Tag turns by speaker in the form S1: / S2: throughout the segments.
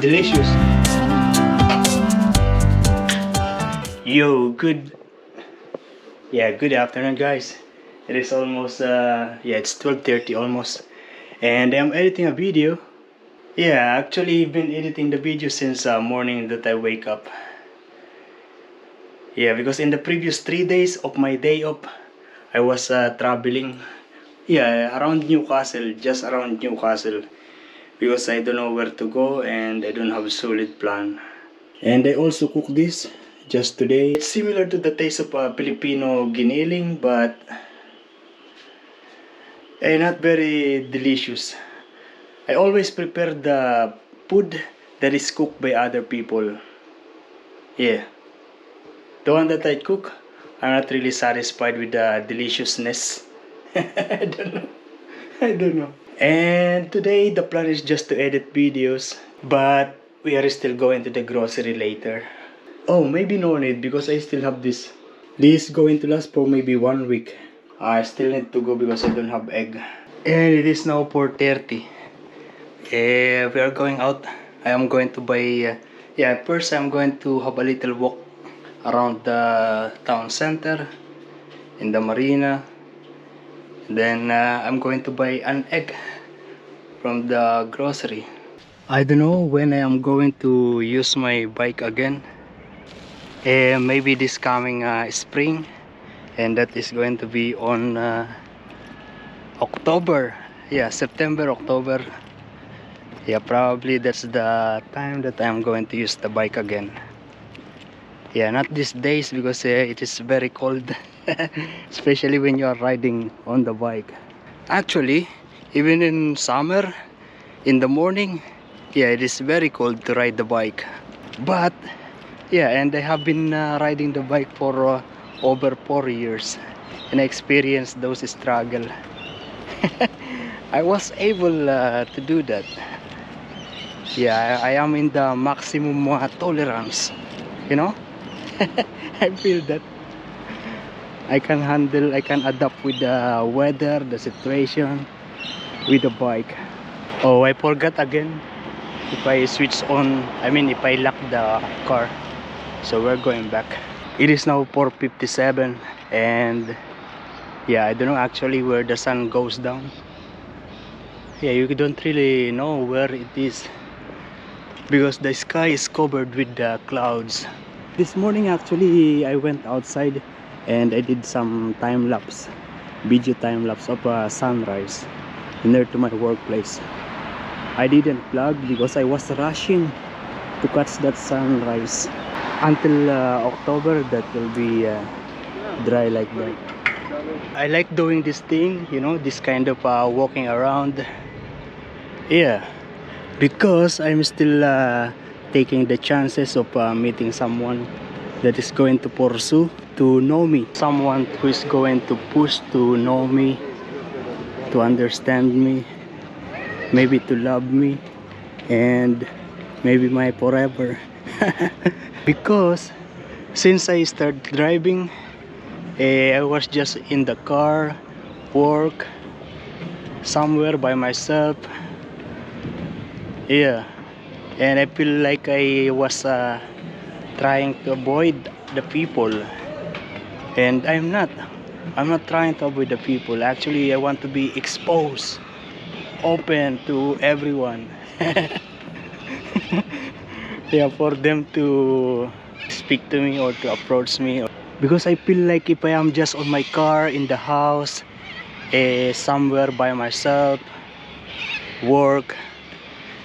S1: delicious. Yo, good afternoon, guys. It is almost it's 12:30 almost, and I'm editing a video. Yeah, actually been editing the video since morning that I wake up. Yeah, because in the previous 3 days of my day off, I was traveling. Yeah, around Newcastle, just around Newcastle, because I don't know where to go and I don't have a solid plan. And I also cook this just today. It's similar to the taste of Filipino giniling, but not very delicious. I always prepare the food that is cooked by other people. Yeah, the one that I cook, I'm not really satisfied with the deliciousness. I don't know. I don't know. And today the plan is just to edit videos, but we are still going to the grocery later. Oh, maybe no need because I still have this. This is going to last for maybe 1 week. I still need to go because I don't have egg. And it is now 4:30. We are going out. I am going to buy. First I'm going to have a little walk around the town center, in the marina. Then I'm going to buy an egg from the grocery. I don't know when I am going to use my bike again. Maybe this coming spring, and that is going to be on October. Yeah, September, October. Yeah, probably that's the time that I'm going to use the bike again. Yeah, not these days because it is very cold. Especially when you are riding on the bike. Actually, even in summer, in the morning, yeah, it is very cold to ride the bike. But yeah, and I have been riding the bike for over 4 years, and I experienced those struggles. I was able to do that. Yeah, I am in the maximum tolerance, you know. I feel that I can handle, I can adapt with the weather, the situation, with the bike. Oh, I forgot again if I switch on, if I lock the car. So we're going back. It is now 4:57, and yeah, I don't know actually where the sun goes down. Yeah, you don't really know where it is because the sky is covered with the clouds. This morning actually I went outside and I did some video time lapse of sunrise near to my workplace. I didn't vlog because I was rushing to catch that sunrise. Until October, that will be dry like that. I like doing this thing, you know, this kind of walking around. Yeah, because I'm still taking the chances of meeting someone that is going to pursue to know me, someone who is going to push to know me, to understand me, maybe to love me, and maybe my forever. Because since I started driving, I was just in the car, work, somewhere by myself. Yeah, and I feel like I was trying to avoid the people, and I'm not trying to avoid the people. Actually, I want to be exposed, open to everyone. Yeah, for them to speak to me or to approach me, because I feel like if I am just on my car, in the house, somewhere by myself, work,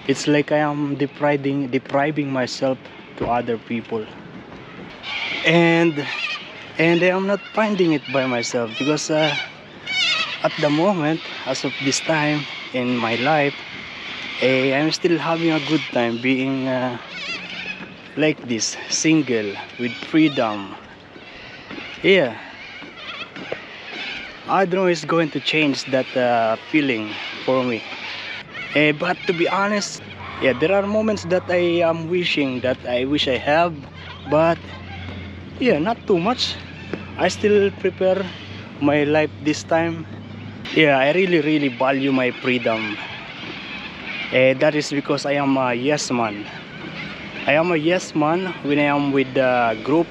S1: it's like I am depriving myself to other people, and I am not finding it by myself because at the moment, as of this time in my life, I'm still having a good time being like this, single, with freedom. Yeah, I don't know, it's going to change that feeling for me. But to be honest, yeah, there are moments that I am wishing that I wish I have, but yeah, not too much. I still prepare my life this time. Yeah, I really value my freedom. That is because I am a yes man. I am a yes man when I am with the group,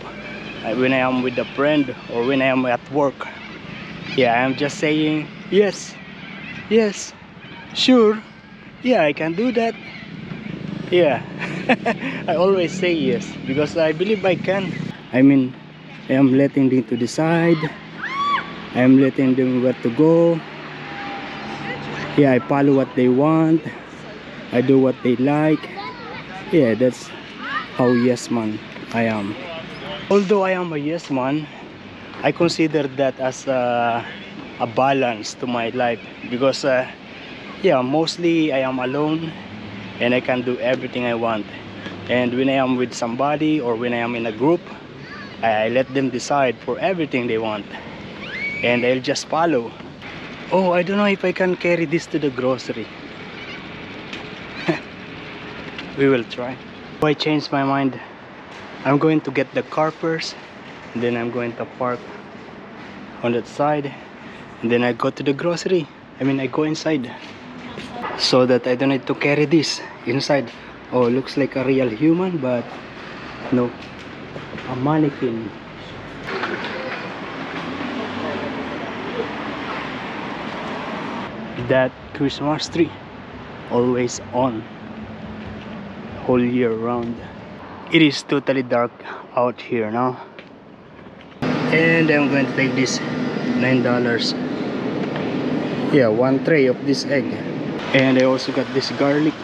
S1: when I am with a friend, or when I am at work. Yeah, I am just saying yes, yes, sure, yeah, I can do that. Yeah, I always say yes because I believe I can. I mean, I am letting them to decide. I am letting them where to go. Yeah, I follow what they want. I do what they like. Yeah, that's how yes man I am. Although I am a yes man, I consider that as a balance to my life because yeah, mostly I am alone and I can do everything I want. And when I am with somebody or when I am in a group, I let them decide for everything they want and I'll just follow. Oh, I don't know if I can carry this to the grocery. We will try. I changed my mind. I'm going to get the car first, and then I'm going to park on that side, and then I go to the grocery. I go inside so that I don't need to carry this inside. Oh, looks like a real human, but no, a mannequin. That Christmas tree always on whole year round. It is totally dark out here now, and I'm going to take this $9. Yeah, one tray of this egg, and I also got this garlic.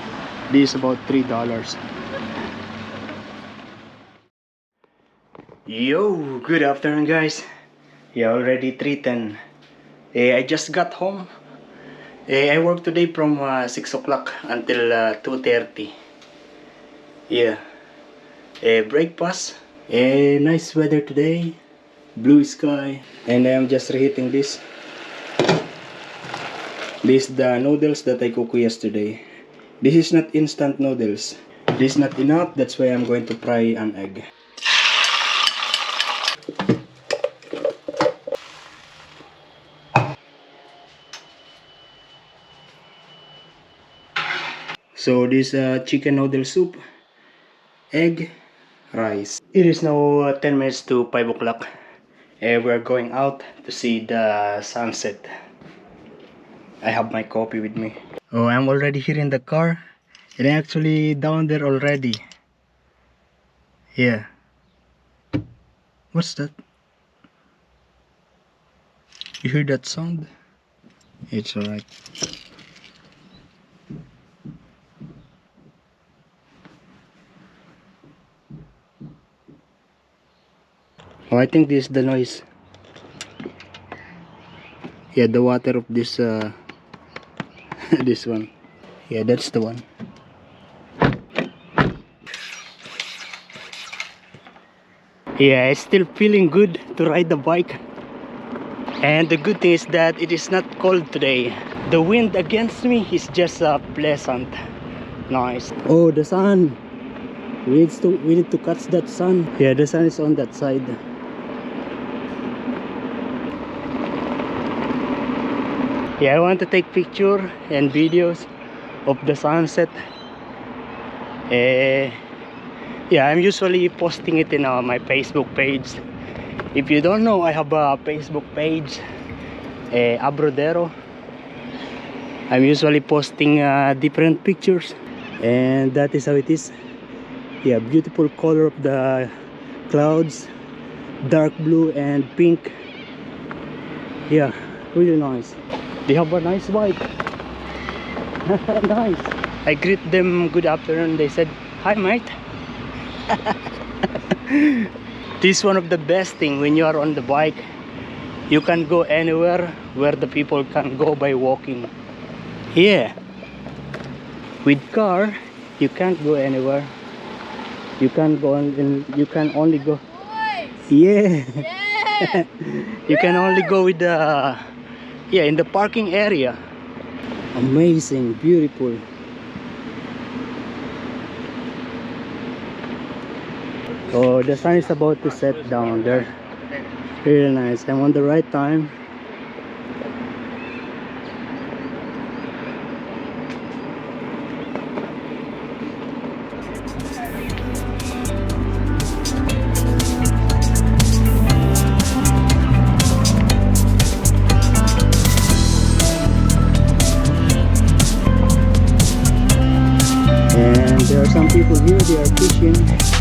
S1: This is about $3. Yo, good afternoon guys. Yeah, already 3:10. I just got home. I worked today from 6 o'clock until 2:30. Yeah. Breakfast. Nice weather today. Blue sky. And I'm just reheating this. This is the noodles that I cooked yesterday. This is not instant noodles. This is not enough. That's why I'm going to fry an egg. So this chicken noodle soup, egg, rice. It is now 10 minutes to 5 o'clock. We're going out to see the sunset. I have my coffee with me. Oh, I'm already here in the car. And I'm actually down there already. Yeah. What's that? You hear that sound? It's alright. Oh, I think this is the noise. Yeah, the water of this this one. Yeah, that's the one. Yeah, it's still feeling good to ride the bike. And the good thing is that it is not cold today. The wind against me is just pleasant. Nice. Oh, the sun. We need to catch that sun. Yeah, the sun is on that side. Yeah, I want to take picture and videos of the sunset. Yeah, I'm usually posting it in my Facebook page. If you don't know, I have a Facebook page, Abrodero. I'm usually posting different pictures, and that is how it is. Yeah, beautiful color of the clouds, dark blue and pink. Yeah, really nice. They have a nice bike. Nice. I greet them good afternoon. They said, "Hi mate." This is one of the best thing when you are on the bike. You can go anywhere where the people can go by walking. Yeah. With car, you can't go anywhere. You can't go and you can only go. Yeah. Yeah. You can only go with the in the parking area. Amazing, beautiful. Oh, the sun is about to set down there. Really nice. I'm on the right time. And there are some people here, they are fishing.